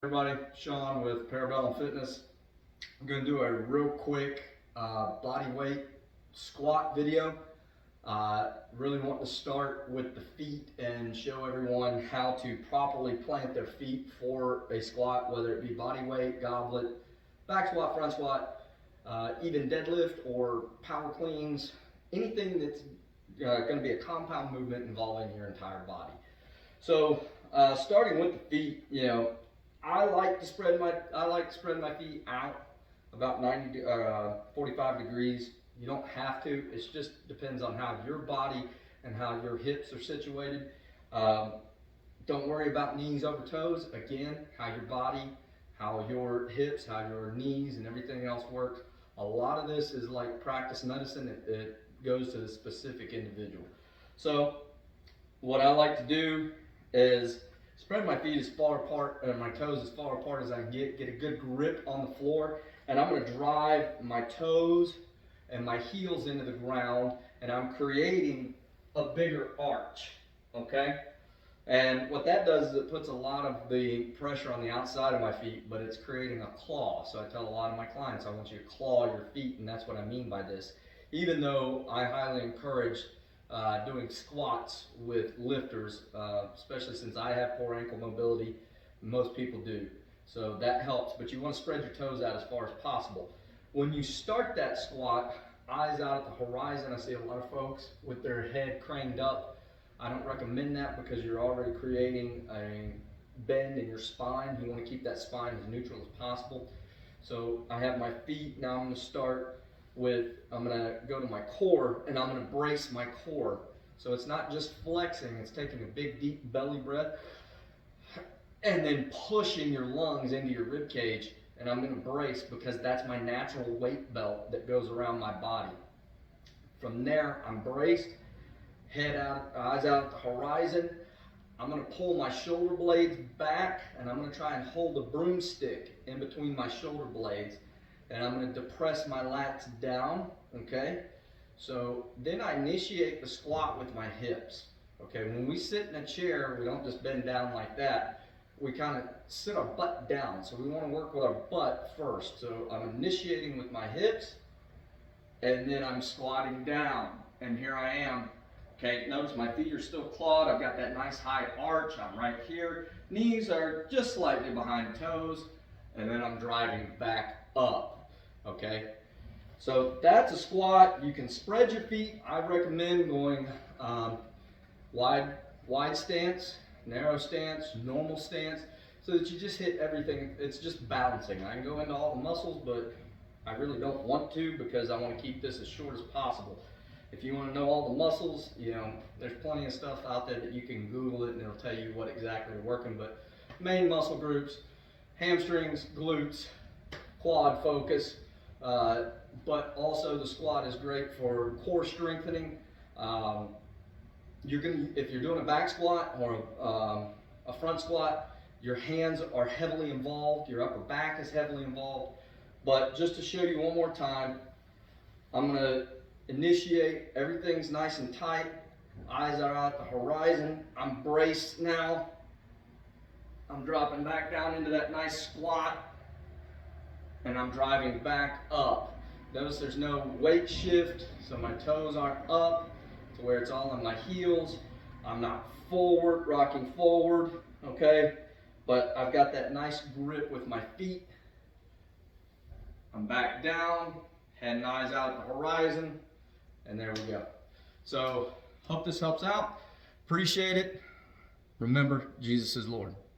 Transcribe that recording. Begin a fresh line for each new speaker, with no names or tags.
Everybody, Sean with Parabellum Fitness. I'm going to do a real quick body weight squat video. Really want to start with the feet and show everyone how to properly plant their feet for a squat, whether it be body weight, goblet, back squat, front squat, even deadlift or power cleans, anything that's going to be a compound movement involving your entire body. So starting with the feet, I like to spread my feet out about 45 degrees. You don't have to. It just depends on how your body and how your hips are situated. Um, don't worry about knees over toes. Again, how your body, how your hips, how your knees, and everything else works. A lot of this is like practice medicine. It goes to the specific individual. So what I like to do is spread my feet as far apart and my toes as far apart as I can get a good grip on the floor, and I'm going to drive my toes and my heels into the ground, and I'm creating a bigger arch, okay? And what that does is it puts a lot of the pressure on the outside of my feet, but it's creating a claw. So I tell a lot of my clients, I want you to claw your feet, and that's what I mean by this. Even though I highly encourage doing squats with lifters, especially since I have poor ankle mobility, most people do. So that helps, but you want to spread your toes out as far as possible. When you start that squat, eyes out at the horizon, I see a lot of folks with their head craned up. I don't recommend that because you're already creating a bend in your spine. You want to keep that spine as neutral as possible. So I have my feet. Now I'm going to start with, I'm going to go to my core and I'm going to brace my core. So it's not just flexing, it's taking a big deep belly breath and then pushing your lungs into your rib cage. And I'm going to brace because that's my natural weight belt that goes around my body. From there, I'm braced. Head out, eyes out at the horizon. I'm going to pull my shoulder blades back and I'm going to try and hold a broomstick in between my shoulder blades, and I'm going to depress my lats down, okay? So then I initiate the squat with my hips, okay? When we sit in a chair, we don't just bend down like that. We kind of sit our butt down, so we want to work with our butt first. So I'm initiating with my hips and then I'm squatting down, and here I am. Okay, notice my feet are still clawed. I've got that nice high arch. I'm right here. Knees are just slightly behind toes, and then I'm driving back up. Okay, so that's a squat. You can spread your feet. I recommend going wide stance, narrow stance, normal stance, so that you just hit everything. It's just balancing. I can go into all the muscles, but I really don't want to because I want to keep this as short as possible. If you want to know all the muscles, there's plenty of stuff out there that you can Google it and it'll tell you what exactly are working. But main muscle groups, hamstrings, glutes, quad focus, but also the squat is great for core strengthening. If you're doing a back squat or a front squat, your hands are heavily involved, your upper back is heavily involved. But just to show you one more time, I'm going to initiate. Everything's nice and tight. Eyes are out the horizon. I'm braced now. I'm dropping back down into that nice squat, and I'm driving back up. Notice there's no weight shift, so my toes aren't up to where it's all on my heels. I'm not rocking forward, okay? But I've got that nice grip with my feet. I'm back down, head and eyes out at the horizon, and there we go. So, hope this helps out. Appreciate it. Remember, Jesus is Lord.